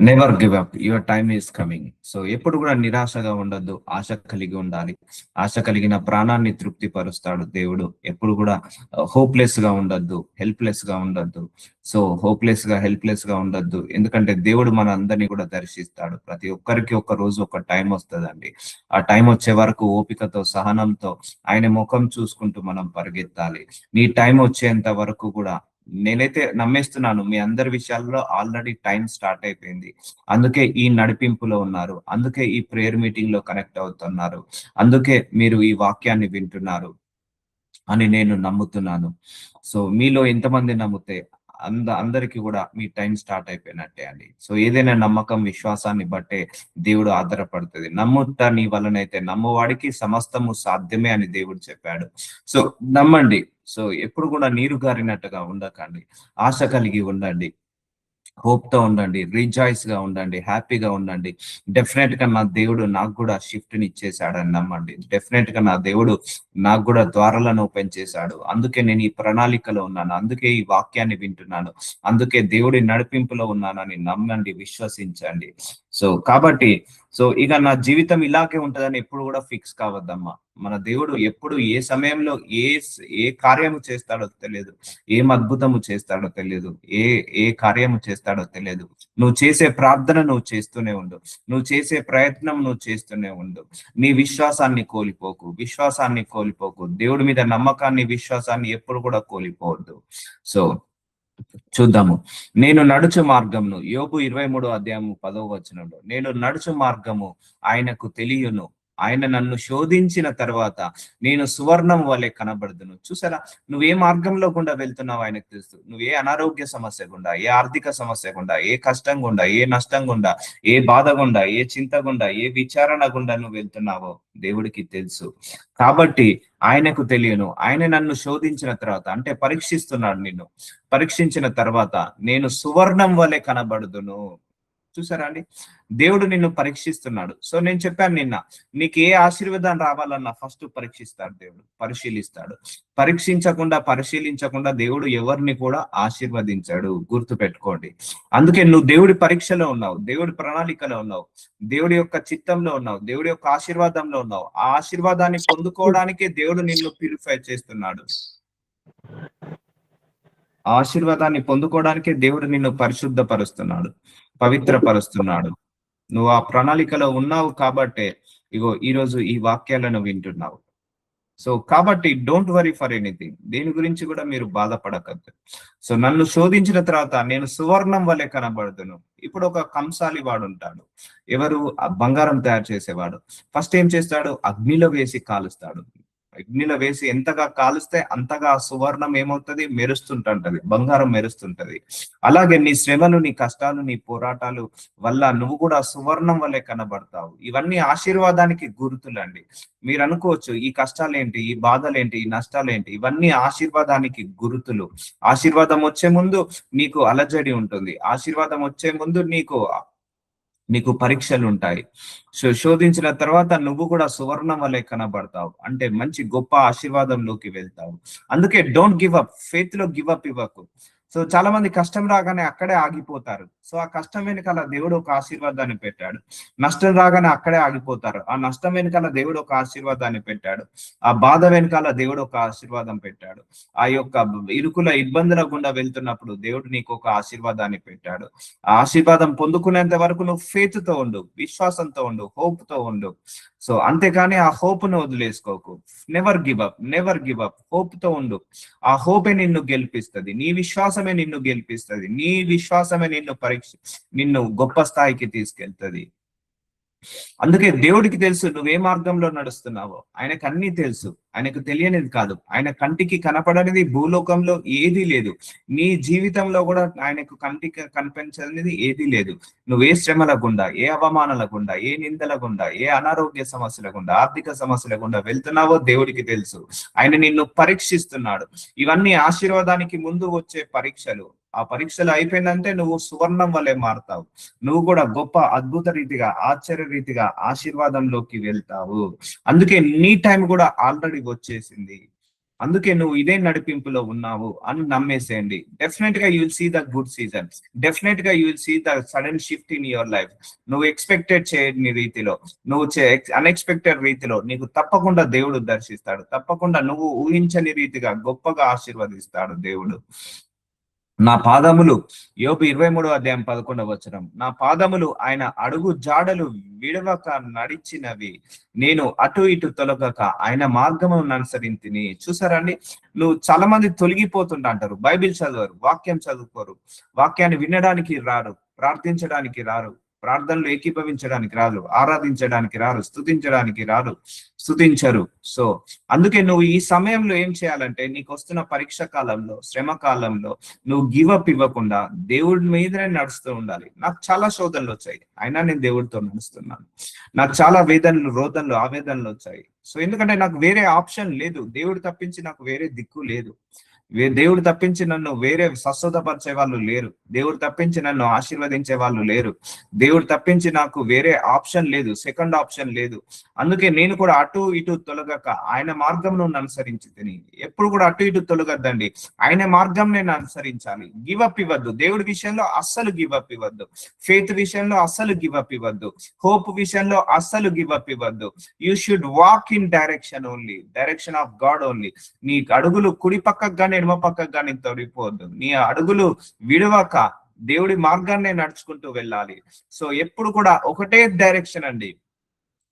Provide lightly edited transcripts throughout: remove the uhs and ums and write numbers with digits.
Never give up, your time is coming. So ఎప్పుడు కూడా నిరాశగా ఉండొద్దు, ఆశ కలిగి ఉండాలి. ఆశ కలిగిన ప్రాణాన్ని తృప్తి పరుస్తాడు దేవుడు. ఎప్పుడు కూడా హోప్లెస్ గా ఉండొద్దు, హెల్ప్లెస్ గా ఉండొద్దు. సో హెల్ప్లెస్ గా ఉండొద్దు, ఎందుకంటే దేవుడు మన అందరినీ కూడా దర్శిస్తాడు. ప్రతి ఒక్కరికి ఒక రోజు ఒక టైం వస్తుందండి. ఆ టైం వచ్చే వరకు ఓపికతో, సహనంతో ఆయన ముఖం చూసుకుంటూ మనం పరిగెత్తాలి. నీ టైం వచ్చేంత వరకు కూడా నేనైతే నమ్మేస్తున్నాను, మీ అందరి విషయాల్లో ఆల్రెడీ టైం స్టార్ట్ అయిపోయింది. అందుకే ఈ నడిపింపులో ఉన్నారు, అందుకే ఈ ప్రేయర్ మీటింగ్ లో కనెక్ట్ అవుతున్నారు, అందుకే మీరు ఈ వాక్యాన్ని వింటున్నారు అని నేను నమ్ముతున్నాను. సో మీలో ఎంతమంది నమ్మితే అందరికి కూడా మీ టైం స్టార్ట్ అయిపోయినట్టే అండి. సో ఏదైనా నమ్మకం, విశ్వాసాన్ని బట్టే దేవుడు ఆధారపడుతుంది. నమ్ముట నీ వలనైతే నమ్మువాడికి సమస్తము సాధ్యమే అని దేవుడు చెప్పాడు. సో నమ్మండి. సో ఎప్పుడు కూడా నీరు గారినట్టుగా ఉండకండి, ఆశ కలిగి ఉండండి, హోప్ తో ఉండండి, రీజాయిస్ గా ఉండండి, హ్యాపీగా ఉండండి. డెఫినెట్ గా నా దేవుడు నాకు కూడా షిఫ్ట్ ని ఇచ్చేసాడని నమ్మండి. డెఫినెట్ గా నా దేవుడు నాకు కూడా ద్వారాలను ఓపెన్ చేశాడు. అందుకే నేను ఈ ప్రణాళికలో ఉన్నాను, అందుకే ఈ వాక్యాన్ని వింటున్నాను, అందుకే దేవుడి నడిపింపులో ఉన్నానని నమ్మండి, విశ్వసించండి. సో కాబట్టి ఇక నా జీవితం ఇలాగే ఉంటదని ఎప్పుడు కూడా ఫిక్స్ కావద్దమ్మా. మన దేవుడు ఎప్పుడు ఏ సమయంలో ఏ కార్యము చేస్తాడో తెలియదు, ఏం అద్భుతము చేస్తాడో తెలియదు, ఏ ఏ కార్యము చేస్తాడో తెలియదు. నువ్వు చేసే ప్రార్థన నువ్వు చేస్తూనే ఉండు, నువ్వు చేసే ప్రయత్నం నువ్వు చేస్తూనే ఉండు. నీ విశ్వాసాన్ని కోల్పోకు, దేవుడి మీద నమ్మకాన్ని, విశ్వాసాన్ని ఎప్పుడు కూడా కోల్పోవద్దు. సో చూద్దాము. నేను నడుచు మార్గమును, యోబు 23:10 నేను నడుచు మార్గము ఆయనకు తెలియను, ఆయన నన్ను శోధించిన తర్వాత నేను సువర్ణం వలె కనబడుదును. చూసారా, నువ్వు ఏ మార్గంలో గుండా వెళ్తున్నావు ఆయనకు తెలుసు. నువ్వు ఏ అనారోగ్య సమస్య గుండా, ఏ ఆర్థిక సమస్య గుండా, ఏ కష్టం గుండా, ఏ నష్టం గుండా, ఏ బాధ గుండా, ఏ చింత గుండా, ఏ విచారణ గుండా నువ్వు వెళ్తున్నావో దేవుడికి తెలుసు. కాబట్టి ఆయనకు తెలియను, ఆయన నన్ను శోధించిన తర్వాత అంటే పరీక్షిస్తున్నాడు నిన్ను, పరీక్షించిన తర్వాత నేను సువర్ణం వలె కనబడుదును. చూసారా అండి, దేవుడు నిన్ను పరీక్షిస్తున్నాడు. సో నేను చెప్పాను నిన్న, నీకు ఏ ఆశీర్వాదం రావాలన్నా ఫస్ట్ పరీక్షిస్తాడు దేవుడు, పరిశీలిస్తాడు. పరిశీలించకుండా దేవుడు ఎవరిని కూడా ఆశీర్వదించాడు, గుర్తు పెట్టుకోండి. అందుకే నువ్వు దేవుడి పరీక్షలో ఉన్నావు, దేవుడి ప్రణాళికలో ఉన్నావు, దేవుడి యొక్క చిత్తంలో ఉన్నావు, దేవుడి యొక్క ఆశీర్వాదంలో ఉన్నావు. ఆ ఆశీర్వాదాన్ని పొందుకోవడానికే దేవుడు నిన్ను ప్యూరిఫై చేస్తున్నాడు. ఆశీర్వాదాన్ని పొందుకోవడానికే దేవుడు నిన్ను పరిశుద్ధపరుస్తున్నాడు, పవిత్రపరుస్తున్నాడు. నువ్వు ఆ ప్రణాళికలో ఉన్నావు కాబట్టే ఇగో ఈరోజు ఈ వాక్యాలను వింటున్నావు. సో కాబట్టి డోంట్ వరీ ఫర్ ఎనీథింగ్, దేని గురించి కూడా మీరు బాధపడకద్దు. సో నన్ను శోధించిన తర్వాత నేను సువర్ణం వలె కనబడుదును. ఇప్పుడు ఒక కంసాలి వాడు ఉంటాడు, ఎవరు? బంగారం తయారు చేసేవాడు. ఫస్ట్ ఏం చేస్తాడు? అగ్నిలో వేసి కాలుస్తాడు. అగ్నిలో వేసి ఎంతగా కాలుస్తే అంతగా సువర్ణం ఏమవుతుంది? మెరుస్తుంటది, బంగారం మెరుస్తుంటది. అలాగే నీ శ్రమలు, నీ కష్టాలు, నీ పోరాటాలు వల్ల నువ్వు కూడా సువర్ణం వల్లే కనబడతావు. ఇవన్నీ ఆశీర్వాదానికి గుర్తులండి. మీరు అనుకోవచ్చు, ఈ కష్టాలేంటి, ఈ బాధలేంటి, ఈ నష్టాలేంటి? ఇవన్నీ ఆశీర్వాదానికి గుర్తులు. ఆశీర్వాదం వచ్చే ముందు నీకు అలజడి ఉంటుంది, ఆశీర్వాదం వచ్చే ముందు నీకు పరీక్షలు ఉంటాయి. శోధించిన తర్వాత నువ్వు కూడా సువర్ణం వలె కనబడతావు, అంటే మంచి గొప్ప ఆశీర్వాదంలోకి వెళ్తావు. అందుకే డోంట్ గివ్ అప్, ఫెయిత్ లో గివ్ అప్ ఇవ్వకు. సో చాలా మంది కష్టం రాగానే అక్కడే ఆగిపోతారు. సో ఆ కష్టం వెనకాల దేవుడు ఒక ఆశీర్వాదాన్ని పెట్టాడు. నష్టం రాగానే అక్కడే ఆగిపోతారు. ఆ నష్టం వెనకాల దేవుడు ఒక ఆశీర్వాదాన్ని పెట్టాడు. ఆ బాధ వెనకాల దేవుడు ఒక ఆశీర్వాదం పెట్టాడు. ఆ యొక్క ఇరుకుల ఇబ్బందుల గుండా వెళ్తున్నప్పుడు దేవుడు నీకు ఒక ఆశీర్వాదాన్ని పెట్టాడు. ఆ ఆశీర్వాదం పొందుకునేంత వరకు నువ్వు ఫెయిత్ తో ఉండు, విశ్వాసంతో ఉండు, హోప్ తో ఉండు. సో అంతేకాని ఆ హోప్ ను వదిలేసుకోకు. నెవర్ గివ్ అప్, హోప్ తో ఉండు. ఆ హోపే నిన్ను గెలిపిస్తుంది, నీ విశ్వాసమే నిన్ను గెలిపిస్తుంది, నీ విశ్వాసమే నిన్ను గొప్ప స్థాయికి తీసుకెళ్తుంది. అందుకే దేవుడికి తెలుసు నువ్వు ఏ మార్గంలో నడుస్తున్నావో, ఆయనకు అన్ని తెలుసు. ఆయనకు తెలియనిది కాదు, ఆయన కంటికి కనపడనిది భూలోకంలో ఏదీ లేదు. నీ జీవితంలో కూడా ఆయనకు కంటికి కనిపించనిది ఏదీ లేదు. నువ్వు ఏ శ్రమల గుండా, ఏ అవమానాల గుండా, ఏ నిందల గుండా, ఏ అనారోగ్య సమస్యల గుండా, ఆర్థిక సమస్యల గుండా వెళ్తున్నావో దేవుడికి తెలుసు. ఆయన నిన్ను పరీక్షిస్తున్నాడు. ఇవన్నీ ఆశీర్వాదానికి ముందు వచ్చే పరీక్షలు. ఆ పరీక్షలు అయిపోయిందంటే నువ్వు సువర్ణం వలె మారుతావు. నువ్వు కూడా గొప్ప అద్భుత రీతిగా, ఆశ్చర్య రీతిగా ఆశీర్వాదంలోకి వెళ్తావు. అందుకే నీ టైం కూడా ఆల్రెడీ వచ్చేసింది. అందుకే నువ్వు ఇదే నడిపింపులో ఉన్నావు అని నమ్మేసేయండి. డెఫినెట్ గా you will see the good season. Definite గా you will see the sudden shift in your life. నువ్వు ఎక్స్పెక్టెడ్ చేయని రీతిలో, నువ్వు అన్ఎక్స్పెక్టెడ్ రీతిలో నీకు తప్పకుండా దేవుడు దర్శిస్తాడు. తప్పకుండా నువ్వు ఊహించని రీతిగా గొప్పగా ఆశీర్వదిస్తాడు దేవుడు. నా పాదములు, యోబు 23:11 నా పాదములు ఆయన అడుగు జాడలు విడవక నడిచినవి, నేను అటు ఇటు తొలగక ఆయన మార్గమును అనుసరింతిని. చూసారండి, నువ్వు చాలా మంది తొలగిపోతుంటా అంటారు, బైబిల్ చదవరు, వాక్యం చదువుకోరు, వాక్యాన్ని వినడానికి రారు, ప్రార్థించడానికి రారు, ప్రార్థనలు ఏకీభవించడానికి రారు, ఆరాధించడానికి రారు, స్తుతించడానికి రారు, స్తుతించరు. సో అందుకే నువ్వు ఈ సమయంలో ఏం చేయాలంటే, నీకు వస్తున్న పరీక్ష కాలంలో, శ్రమ కాలంలో నువ్వు గివప్ ఇవ్వకుండా దేవుడి మీదనే నడుస్తూ ఉండాలి. నాకు చాలా శోధనలు వచ్చాయి, అయినా నేను దేవుడితో నడుస్తున్నాను. నాకు చాలా వేదనలు, రోదనలు, ఆవేదనలు వచ్చాయి. సో ఎందుకంటే నాకు వేరే ఆప్షన్ లేదు, దేవుడు తప్పించి నాకు వేరే దిక్కు లేదు. దేవుడు తప్పించి నన్ను వేరే స్వస్థతపరిచే వాళ్ళు లేరు, దేవుడు తప్పించి నన్ను ఆశీర్వదించే వాళ్ళు లేరు, దేవుడు తప్పించి నాకు వేరే ఆప్షన్ లేదు, సెకండ్ ఆప్షన్ లేదు. అందుకే నేను కూడా అటు ఇటు తొలగక ఆయన మార్గం అనుసరించి తిని. ఎప్పుడు కూడా అటు ఇటు తొలగద్దండి, ఆయన మార్గం నేను అనుసరించాలి. గివప్ ఇవ్వద్దు, దేవుడి విషయంలో అస్సలు గివప్ ఇవ్వద్దు, ఫెయిత్ విషయంలో అస్సలు గివప్ ఇవ్వద్దు, హోప్ విషయంలో అస్సలు గివప్ ఇవ్వద్దు. You should walk in direction only, direction of God only. నీ అడుగులు కుడి పక్కకు కానీ ఎడమ పక్కకు కానీ తొడిపోవద్దు, నీ అడుగులు విడవక దేవుడి మార్గాన్ని నడుచుకుంటూ వెళ్ళాలి. సో ఎప్పుడు కూడా ఒకటే డైరెక్షన్ అండి.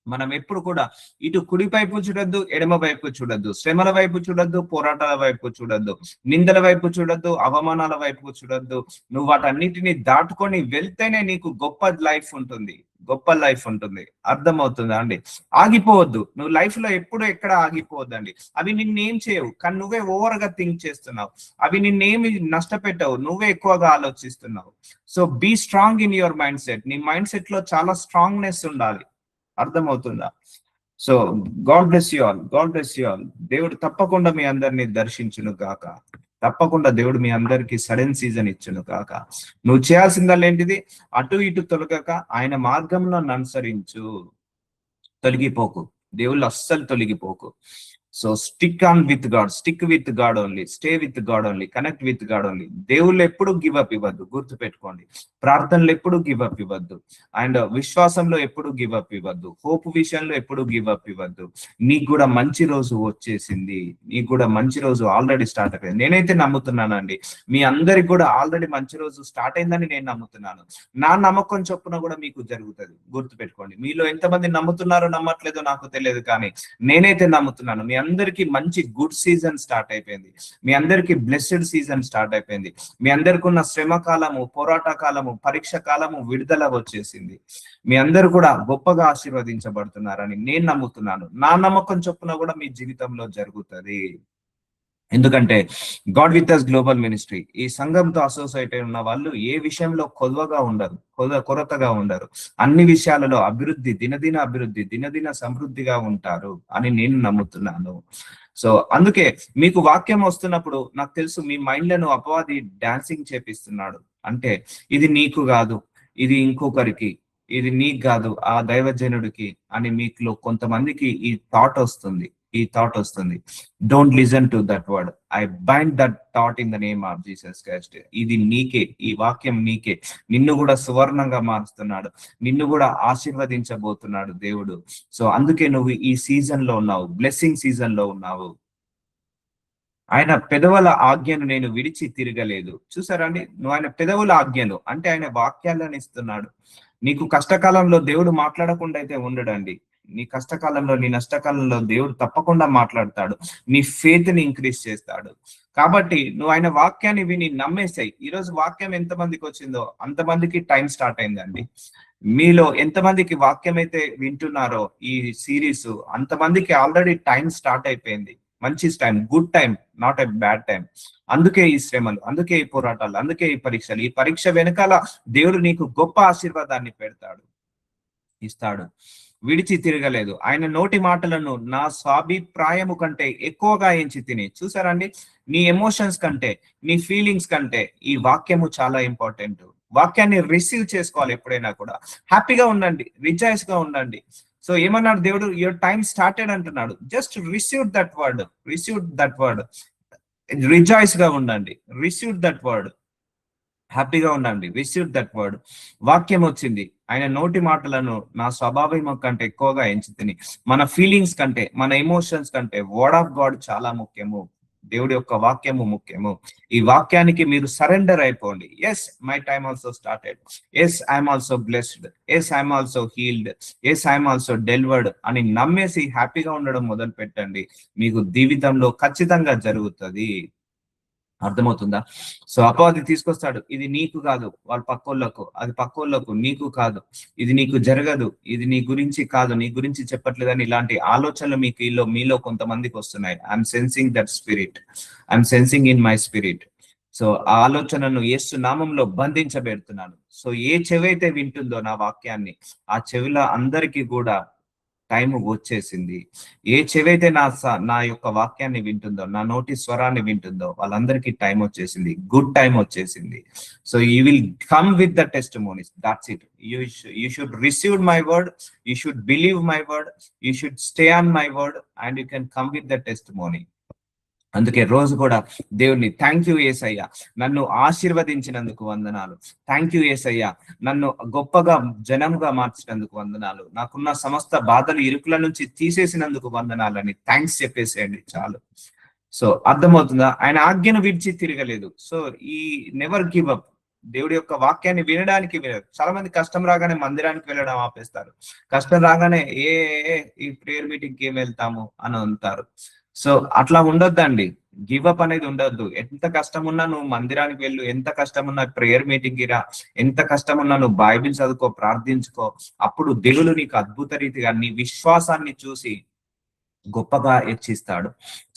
మనం ఎప్పుడు కూడా ఇటు కుడి వైపు చూడొద్దు, ఎడమ వైపు చూడొద్దు, శ్రమల వైపు చూడొద్దు, పోరాటాల వైపు చూడొద్దు, నిందల వైపు చూడొద్దు, అవమానాల వైపు చూడొద్దు. నువ్వు వాటన్నిటిని దాటుకొని వెళ్తేనే నీకు గొప్ప లైఫ్ ఉంటుంది, గొప్ప లైఫ్ ఉంటుంది. అర్థమవుతుందా అండి? ఆగిపోవద్దు, నువ్వు లైఫ్ లో ఎప్పుడు ఎక్కడ ఆగిపోవద్దండి. అవి నిన్నేం చేయవు, కానీ నువ్వే ఓవర్ గా థింక్ చేస్తున్నావు. అవి నిన్నేమి నష్టపెట్టవు, నువ్వే ఎక్కువగా ఆలోచిస్తున్నావు. So be strong in your mindset. నీ మైండ్ సెట్ లో చాలా స్ట్రాంగ్నెస్ ఉండాలి. అర్థమవుతుందా? So God bless you all, God bless you all. దేవుడు తప్పకుండా మీ అందరినీ దర్శించును గాక. తప్పకుండా దేవుడు మీ అందరికి సడన్ సీజన్ ఇచ్చును కాక. నువ్వు చేయాల్సిందల్లా ఏంటిది? అటు ఇటు తొలగక ఆయన మార్గంలో అనుసరించు. తొలగిపోకు, దేవుళ్ళు అస్సలు తొలగిపోకు. So stick on with God, stick with God only, stay with God only, connect with God only. దేవుళ్ళు ఎప్పుడు గివ్ అప్ ఇవ్వద్దు, గుర్తు పెట్టుకోండి. ప్రార్థనలు ఎప్పుడు గివ్ అప్ ఇవ్వద్దు, అండ్ విశ్వాసంలో ఎప్పుడు గివ్ అప్ ఇవ్వద్దు, హోప్ విషయంలో ఎప్పుడు గివ్ అప్ ఇవ్వద్దు. నీకు కూడా మంచి రోజు వచ్చేసింది, నీకు కూడా మంచి రోజు ఆల్రెడీ స్టార్ట్ అయిపోయింది. నేనైతే నమ్ముతున్నానండి, మీ అందరికి కూడా ఆల్రెడీ మంచి రోజు స్టార్ట్ అయిందని నేను నమ్ముతున్నాను. నా నమ్మకం చొప్పున కూడా మీకు జరుగుతుంది, గుర్తు పెట్టుకోండి. మీలో ఎంతమంది నమ్ముతున్నారో నమ్మట్లేదో నాకు తెలియదు, కానీ నేనైతే నమ్ముతున్నాను. మీ అందరికి మంచి గుడ్ సీజన్ స్టార్ట్ అయిపోయింది, మీ అందరికి బ్లెస్డ్ సీజన్ స్టార్ట్ అయిపోయింది. మీ అందరికి ఉన్న శ్రమ కాలము, పోరాట కాలము, పరీక్ష కాలము విడుదల వచ్చేసింది. మీ అందరూ కూడా గొప్పగా ఆశీర్వదించబడుతున్నారని నేను నమ్ముతున్నాను. నా నమ్మకం చొప్పున కూడా మీ జీవితంలో జరుగుతుంది. ఎందుకంటే God with us global ministry, ఈ సంఘంతో అసోసియేట్ అయి ఉన్న వాళ్ళు ఏ విషయంలో కొదవగా ఉండరు, కొరతగా ఉండరు. అన్ని విషయాలలో అభివృద్ధి, దినదిన అభివృద్ధి, దినదిన సమృద్ధిగా ఉంటారు అని నేను నమ్ముతున్నాను. సో అందుకే మీకు వాక్యం వస్తున్నప్పుడు నాకు తెలుసు మీ మైండ్లను అపవాది డాన్సింగ్ చేపిస్తున్నాడు. అంటే ఇది నీకు కాదు, ఇది ఇంకొకరికి, ఇది నీకు కాదు, ఆ దైవజనుడికి అని మీకులో కొంతమందికి ఈ థాట్ వస్తుంది. Don't listen to that word. I bind that thought in the name of Jesus Christ. ఇది నీకే, ఈ వాక్యం నీకే. నిన్ను కూడా సువర్ణంగా మారుస్తున్నాడు, నిన్ను కూడా ఆశీర్వదించబోతున్నాడు దేవుడు. సో అందుకే నువ్వు ఈ సీజన్ లో ఉన్నావు, బ్లెస్సింగ్ సీజన్ లో ఉన్నావు. ఆయన పెదవుల ఆజ్ఞను నేను విడిచి తిరగలేదు. చూసారా అండి, నువ్వు ఆయన పెదవుల ఆజ్ఞలు అంటే ఆయన వాక్యాలను ఇస్తున్నాడు. నీకు కష్టకాలంలో దేవుడు మాట్లాడకుండా అయితే ఉండడండి. నీ కష్టకాలంలో, నీ నష్టకాలంలో దేవుడు తప్పకుండా మాట్లాడతాడు, నీ ఫెయిత్ ని ఇంక్రీజ్ చేస్తాడు. కాబట్టి నువ్వు ఆయన వాక్యాన్ని విని నమ్మేసాయి. ఈరోజు వాక్యం ఎంతమందికి వచ్చిందో అంతమందికి టైం స్టార్ట్ అయిందండి. మీలో ఎంతమందికి వాక్యం అయితే వింటున్నారో ఈ సిరీస్, అంతమందికి ఆల్రెడీ టైం స్టార్ట్ అయిపోయింది. మంచి time, good time, not a bad time. అందుకే ఈ శ్రమలు, అందుకే ఈ పోరాటాలు, అందుకే ఈ పరీక్షలు. ఈ పరీక్ష వెనకాల దేవుడు నీకు గొప్ప ఆశీర్వాదాన్ని పెడతాడు, ఇస్తాడు. విడిచి తిరగలేదు. ఆయన నోటి మాటలను నా స్వాభిప్రాయము కంటే ఎక్కువగా ఎంచి తిని. చూసారండి, నీ ఎమోషన్స్ కంటే, నీ ఫీలింగ్స్ కంటే ఈ వాక్యము చాలా ఇంపార్టెంట్. వాక్యాన్ని రిసీవ్ చేసుకోవాలి. ఎప్పుడైనా కూడా హ్యాపీగా ఉండండి, రిజాయిస్ గా ఉండండి. సో ఏమన్నాడు దేవుడు? యువర్ టైం స్టార్టెడ్ అంటున్నాడు. Just receive that word, receive that word. Rejoice గా ఉండండి, రిసీవ్ దట్ వర్డ్. హ్యాపీగా ఉండండి, రిసీవ్ దట్ వర్డ్. వాక్యం వచ్చింది, ఆయన నోటి మాటలను నా స్వభావం కంటే ఎక్కువగా ఎంచుతిని. మన ఫీలింగ్స్ కంటే, మన ఎమోషన్స్ కంటే వర్డ్ ఆఫ్ గాడ్ చాలా ముఖ్యము. దేవుడి యొక్క వాక్యము ముఖ్యము. ఈ వాక్యానికి మీరు సరెండర్ అయిపోండి. Yes, my time also started. Yes, I'm also blessed. Yes, I'm also healed. Yes, I'm also delivered అని నమ్మేసి హ్యాపీగా ఉండడం మొదలు పెట్టండి. మీకు జీవితంలో ఖచ్చితంగా జరుగుతుంది. అర్థమవుతుందా? సో అపవాది తీసుకొస్తాడు, ఇది నీకు కాదు, వాళ్ళ పక్కోళ్ళకు, అది పక్కోళ్ళకు, నీకు కాదు, ఇది నీకు జరగదు, ఇది నీ గురించి కాదు, నీ గురించి చెప్పట్లేదని ఇలాంటి ఆలోచనలు మీకు మీలో కొంతమందికి వస్తున్నాయి. I'm sensing that spirit, I'm sensing in my spirit. So ఆ ఆలోచనను యేసు నామంలో బంధించబెడుతున్నాను. సో ఏ చెవైతే వింటుందో నా వాక్యాన్ని, ఆ చెవిలో అందరికీ కూడా టైం వచ్చేసింది. ఏ చెవైతే నా యొక్క వాక్యాన్ని వింటుందో, నా నోటి స్వరాన్ని వింటుందో, వాళ్ళందరికీ టైం వచ్చేసింది, గుడ్ టైం వచ్చేసింది. So you will come with the testimonies. That's it. You should receive my word, you should believe my word, you should stay on my word, and you can come with the testimony. అందుకే రోజు కూడా దేవుని thank you యేసయ్య, నన్ను ఆశీర్వదించినందుకు వందనాలు. Thank you యేసయ్య, నన్ను గొప్పగా జనంగా మార్చినందుకు వందనాలు. నాకున్న సమస్త బాధలు, ఇరుకుల నుంచి తీసేసినందుకు వందనాలని థ్యాంక్స్ చెప్పేసేయండి చాలు. సో అర్థమవుతుందా? ఆయన ఆజ్ఞను విడిచి తిరగలేదు. సో ఈ నెవర్ గివ్ అప్. దేవుడి యొక్క వాక్యాన్ని వినడానికి చాలా మంది కష్టం రాగానే మందిరానికి వెళ్ళడం ఆపేస్తారు. కష్టం రాగానే ఈ ప్రేయర్ మీటింగ్ కి ఏం వెళ్తాము అని అంటారు. సో అట్లా ఉండొద్దండి. గివ్ అప్ అనేది ఉండొద్దు. ఎంత కష్టం ఉన్నా నువ్వు మందిరానికి వెళ్ళు, ఎంత కష్టం ఉన్నా ప్రేయర్ మీటింగ్ కి రా, ఎంత కష్టం ఉన్నా నువ్వు బైబిల్ చదువుకో, ప్రార్థించుకో. అప్పుడు దేవుడు నీకు అద్భుత రీతిగా నీ విశ్వాసాన్ని చూసి గొప్పగా హెచ్చిస్తాడు.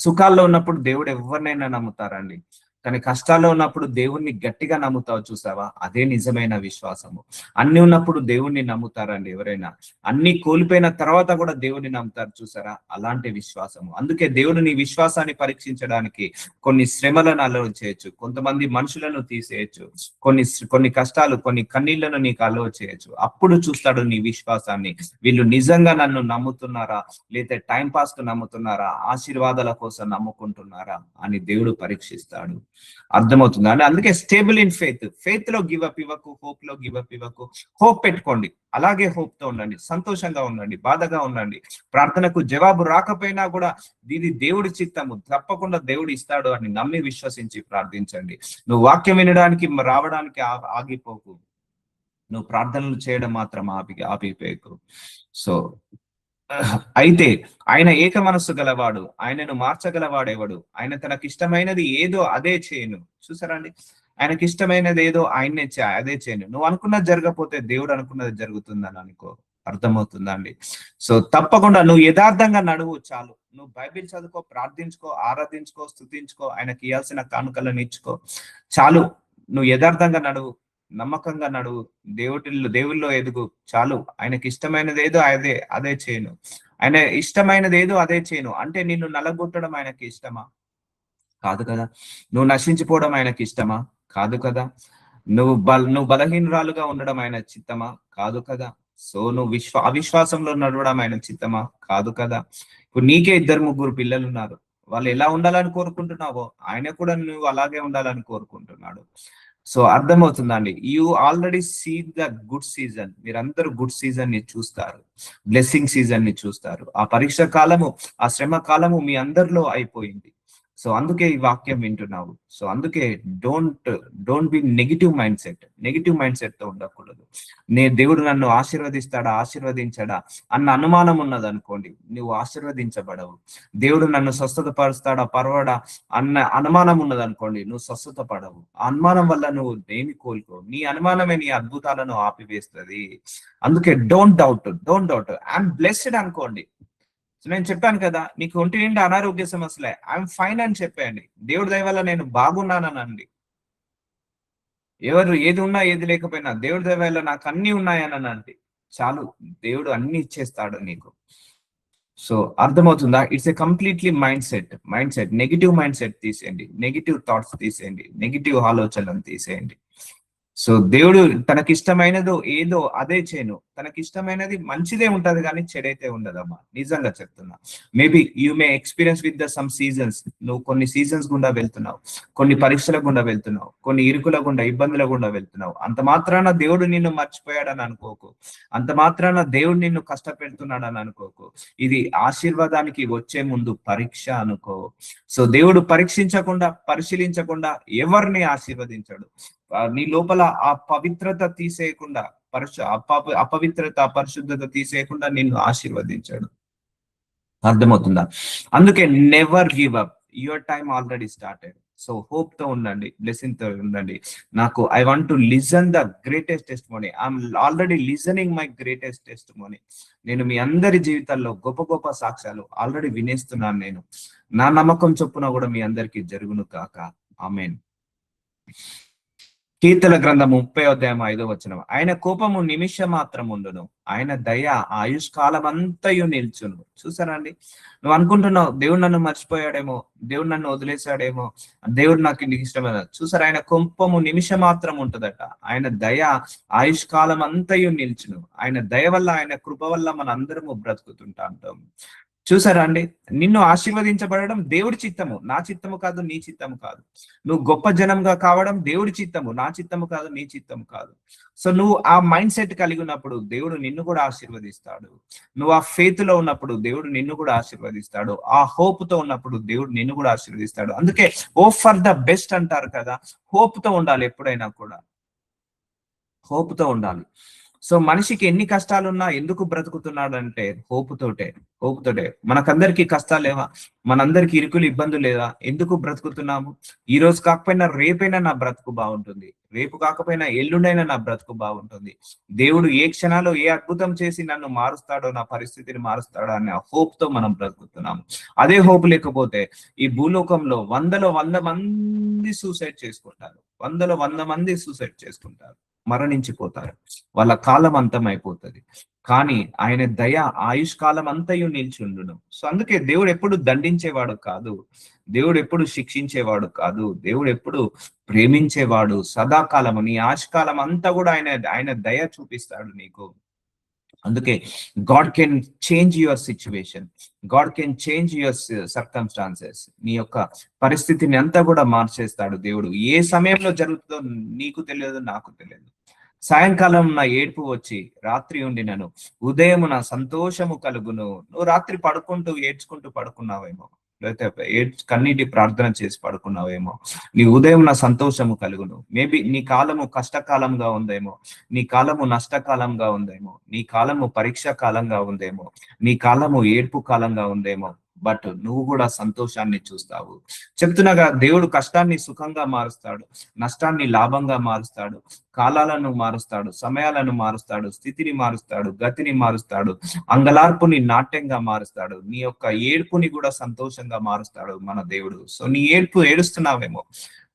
సుఖాల్లో ఉన్నప్పుడు దేవుడు ఎవరినైనా నమ్ముతారండి, కానీ కష్టాల్లో ఉన్నప్పుడు దేవుణ్ణి గట్టిగా నమ్ముతావు చూసావా, అదే నిజమైన విశ్వాసము. అన్ని ఉన్నప్పుడు దేవుణ్ణి నమ్ముతారండి ఎవరైనా, అన్ని కోల్పోయిన తర్వాత కూడా దేవుణ్ణి నమ్ముతారు చూసారా, అలాంటి విశ్వాసము. అందుకే దేవుడు నీ విశ్వాసాన్ని పరీక్షించడానికి కొన్ని శ్రమలను అలవ చేయొచ్చు, కొంతమంది మనుషులను తీసేయచ్చు, కొన్ని కష్టాలు, కొన్ని కన్నీళ్లను నీకు అలవ చేయొచ్చు. అప్పుడు చూస్తాడు నీ విశ్వాసాన్ని. వీళ్ళు నిజంగా నన్ను నమ్ముతున్నారా, లేదా టైం పాస్ కు నమ్ముతున్నారా, ఆశీర్వాదాల కోసం నమ్ముకుంటున్నారా అని దేవుడు పరీక్షిస్తాడు. అర్థమవుతుందా అండి? అందుకే స్టేబుల్ ఇన్ ఫెయిత్. ఫెయిత్ లో గివ్ అప్ ఇవ్వకు, హోప్ లో గివ్ అప్ ఇవ్వకు. హోప్ పెట్టుకోండి, అలాగే హోప్ తో ఉండండి, సంతోషంగా ఉండండి, బాధగా ఉండండి. ప్రార్థనకు జవాబు రాకపోయినా కూడా ఇది దేవుడి చిత్తము, తప్పకుండా దేవుడు ఇస్తాడు అని నమ్మి విశ్వసించి ప్రార్థించండి. నువ్వు వాక్యం వినడానికి రావడానికి ఆగిపోకు, నువ్వు ప్రార్థనలు చేయడం మాత్రం ఆపిపోయకు. సో అయితే ఆయన ఏక మనస్సు గలవాడు, ఆయనను మార్చగలవాడెవడు? ఆయన తనకి ఇష్టమైనది ఏదో అదే చేయను. చూసారా అండి? ఆయనకి ఇష్టమైనది ఏదో ఆయన్నే అదే చేయను. నువ్వు అనుకున్నది జరగకపోతే దేవుడు అనుకున్నది జరుగుతుందని అనుకో. అర్థమవుతుందా అండి? సో తప్పకుండా నువ్వు యథార్థంగా నడువు చాలు. నువ్వు బైబిల్ చదువుకో, ప్రార్థించుకో, ఆరాధించుకో, స్తుతించుకో, ఆయనకి ఇవ్వాల్సిన కానుకలను ఇచ్చుకో చాలు. నువ్వు యథార్థంగా నడువు, నమ్మకంగా నడువు, దేవుళ్ళో ఎదుగు చాలు. ఆయనకి ఇష్టమైనది ఏదో అదే చేయను. ఆయన ఇష్టమైనది ఏదో అదే చేయను అంటే నిన్ను నలగొట్టడం ఆయనకి ఇష్టమా? కాదు కదా. నువ్వు నశించిపోవడం ఆయనకి ఇష్టమా? కాదు కదా. నువ్వు బలహీనరాలుగా ఉండడం ఆయన చిత్తమా? కాదు కదా. సో నువ్వు అవిశ్వాసంలో నడవడం ఆయన చిత్తమా? కాదు కదా. ఇప్పుడు నీకే 2-3 పిల్లలు ఉన్నారు, వాళ్ళు ఎలా ఉండాలని కోరుకుంటున్నావో ఆయన కూడా నువ్వు అలాగే ఉండాలని కోరుకుంటున్నాడు. సో అర్థమవుతుందా అండి? You already see the good season. మీరందరూ గుడ్ సీజన్ ని చూస్తారు, బ్లెస్సింగ్ సీజన్ ని చూస్తారు. ఆ పరీక్ష కాలము, ఆ శ్రమ కాలము మీ అందరిలో అయిపోయింది. సో అందుకే ఈ వాక్యం వింటున్నావు. సో అందుకే don't be negative mind set తో ఉండకూడదు. దేవుడు నన్ను ఆశీర్వదించడా అన్న అనుమానం ఉన్నది అనుకోండి, నువ్వు ఆశీర్వదించబడవు. దేవుడు నన్ను స్వస్థత పరుస్తాడా, పర్వాడా అన్న అనుమానం ఉన్నది అనుకోండి, నువ్వు స్వస్థత పడవు. ఆ అనుమానం వల్ల నువ్వు దేని కోల్కో. నీ అనుమానమే నీ అద్భుతాలను ఆపివేస్తుంది. అందుకే డోంట్ డౌట్. ఐఎమ్ బ్లెస్డ్ అనుకోండి. నేను చెప్పాను కదా, నీకు ఒంటి నిండా అనారోగ్య సమస్యలే, ఐఎమ్ ఫైన్ అని చెప్పండి. దేవుడి దయ వల్ల నేను బాగున్నానండి. ఎవరు ఏది ఉన్నా ఏది లేకపోయినా దేవుడి దయ వల్ల నాకు అన్ని ఉన్నాయనండి చాలు. దేవుడు అన్ని ఇచ్చేస్తాడు నీకు. సో అర్థమవుతుందా? It's a completely mind set. Negative mind set తీసేయండి, నెగిటివ్ థాట్స్ తీసేయండి, నెగిటివ్ ఆలోచనలను తీసేయండి. సో దేవుడు తనకిష్టమైనదో ఏదో అదే చేయను. తనకిష్టమైనది మంచిదే ఉంటది కానీ చెడైతే ఉండదమ్మా. నిజంగా చెప్తున్నా. Maybe you may experience with the sum seasons. నువ్వు కొన్ని సీజన్స్ గుండా వెళ్తున్నావు, కొన్ని పరీక్షల గుండా వెళ్తున్నావు, కొన్ని ఇరుకుల గుండా, ఇబ్బందుల గుండా వెళ్తున్నావు. అంత మాత్రాన దేవుడు నిన్ను మర్చిపోయాడని అనుకోకు. అంత మాత్రాన దేవుడు నిన్ను కష్టపెడుతున్నాడని అనుకోకు. ఇది ఆశీర్వాదానికి వచ్చే ముందు పరీక్ష అనుకో. సో దేవుడు పరీక్షించకుండా, పరిశీలించకుండా ఎవరిని ఆశీర్వదించాడు. నీ లోపల ఆ పవిత్రత తీసేయకుండా, అపవిత్రత, పరిశుద్ధత తీసేయకుండా నిన్ను ఆశీర్వదించాడు. అర్థమవుతుందా? అందుకే never give up. Your time already started. So hope తో ఉండండి, బ్లెస్సింగ్ తో ఉండండి. I want to listen the greatest testimony. I'm already listening my greatest testimony. నేను మీ అందరి జీవితాల్లో గొప్ప గొప్ప సాక్ష్యాలు ఆల్రెడీ వినేస్తున్నాను. నేను నా నమ్మకం చొప్పున కూడా మీ అందరికీ జరుగును కాక. ఆమేన్. కీర్తన గ్రంథము 30 అధ్యాయం 5 వచనం. ఆయన కోపము నిమిష మాత్రం ఉండును, ఆయన దయ ఆయుష్కాలం అంతయు నిల్చును. చూసారా అండి? నువ్వు అనుకుంటున్నావు దేవుడు నన్ను మర్చిపోయాడేమో, దేవుడు నన్ను వదిలేశాడేమో, దేవుడు నాకు ఇంటికి ఇష్టమైన. చూసారా, ఆయన కోపము నిమిష మాత్రం ఉంటదట. ఆయన దయ ఆయుష్కాలం అంతయు నిల్చును. ఆయన దయ వల్ల, ఆయన కృప వల్ల మన అందరము బ్రతుకుతుంటాం. చూసారా అండి? నిన్ను ఆశీర్వదించబడడం దేవుడి చిత్తము, నా చిత్తము కాదు, నీ చిత్తము కాదు. నువ్వు గొప్ప జనంగా కావడం దేవుడి చిత్తము, నా చిత్తము కాదు, నీ చిత్తము కాదు. సో నువ్వు ఆ మైండ్ సెట్ కలిగి ఉన్నప్పుడు దేవుడు నిన్ను కూడా ఆశీర్వదిస్తాడు. నువ్వు ఆ ఫెయిత్ లో ఉన్నప్పుడు దేవుడు నిన్ను కూడా ఆశీర్వదిస్తాడు. ఆ హోప్ తో ఉన్నప్పుడు దేవుడు నిన్ను కూడా ఆశీర్వదిస్తాడు. అందుకే హోప్ ఫర్ ద బెస్ట్ అంటారు కదా. హోప్ తో ఉండాలి ఎప్పుడైనా కూడా, హోప్ తో ఉండాలి. సో మనిషికి ఎన్ని కష్టాలున్నా ఎందుకు బ్రతుకుతున్నాడు అంటే హోప్ తోటే. మనకందరికి కష్టాలు లేవా? మనందరికి ఇరుకులు, ఇబ్బందులు లేదా? ఎందుకు బ్రతుకుతున్నాము? ఈ రోజు కాకపోయినా రేపైనా నా బ్రతుకు బాగుంటుంది, రేపు కాకపోయినా ఎల్లుండైనా నా బ్రతుకు బాగుంటుంది. దేవుడు ఏ క్షణాల్లో ఏ అద్భుతం చేసి నన్ను మారుస్తాడో, నా పరిస్థితిని మారుస్తాడో అనే హోప్ తో మనం బ్రతుకుతున్నాము. అదే హోప్ లేకపోతే ఈ భూలోకంలో 100 మంది సూసైడ్ చేసుకుంటారు, 100 మంది సూసైడ్ చేసుకుంటారు, మరణించిపోతారు, వాళ్ళ కాలం అంతం అయిపోతుంది. కానీ ఆయన దయ ఆయుష్కాలం అంతయు నిల్చుండును. సో అందుకే దేవుడు ఎప్పుడు దండించేవాడు కాదు, దేవుడు ఎప్పుడు శిక్షించేవాడు కాదు, దేవుడు ఎప్పుడు ప్రేమించేవాడు. సదాకాలము, నీ ఆయుష్కాలం అంతా కూడా ఆయన దయ చూపిస్తాడు నీకు. అందుకే God can change your situation, God can change your circumstances. నీ యొక్క పరిస్థితిని అంతా కూడా మార్చేస్తాడు దేవుడు. ఏ సమయంలో జరుగుతుందో నీకు తెలియదు, నాకు తెలియదు. సాయంకాలం నా ఏడుపు వచ్చి రాత్రి ఉండినను, ఉదయం నా సంతోషము కలుగును. నువ్వు రాత్రి పడుకుంటూ ఏడ్చుకుంటూ పడుకున్నావేమో, లేకపోతే కన్నీటి ప్రార్థన చేసి పడుకున్నావేమో. నీ ఉదయం నా సంతోషము కలుగును. మేబీ నీ కాలము కష్టకాలంగా ఉందేమో, నీ కాలము నష్టకాలంగా ఉందేమో, నీ కాలము పరీక్ష కాలంగా ఉందేమో, నీ కాలము ఏడ్పు కాలంగా ఉందేమో. బట్ నువ్వు కూడా సంతోషాన్ని చూస్తావు. చెప్తున్నాగా, దేవుడు కష్టాన్ని సుఖంగా మారుస్తాడు, నష్టాన్ని లాభంగా మారుస్తాడు, కాలాలను మారుస్తాడు, సమయాలను మారుస్తాడు, స్థితిని మారుస్తాడు, గతిని మారుస్తాడు, అంగలార్పుని నాట్యంగా మారుస్తాడు, నీ యొక్క ఏడుపుని కూడా సంతోషంగా మారుస్తాడు మన దేవుడు. సో నీ ఏడుస్తున్నావేమో,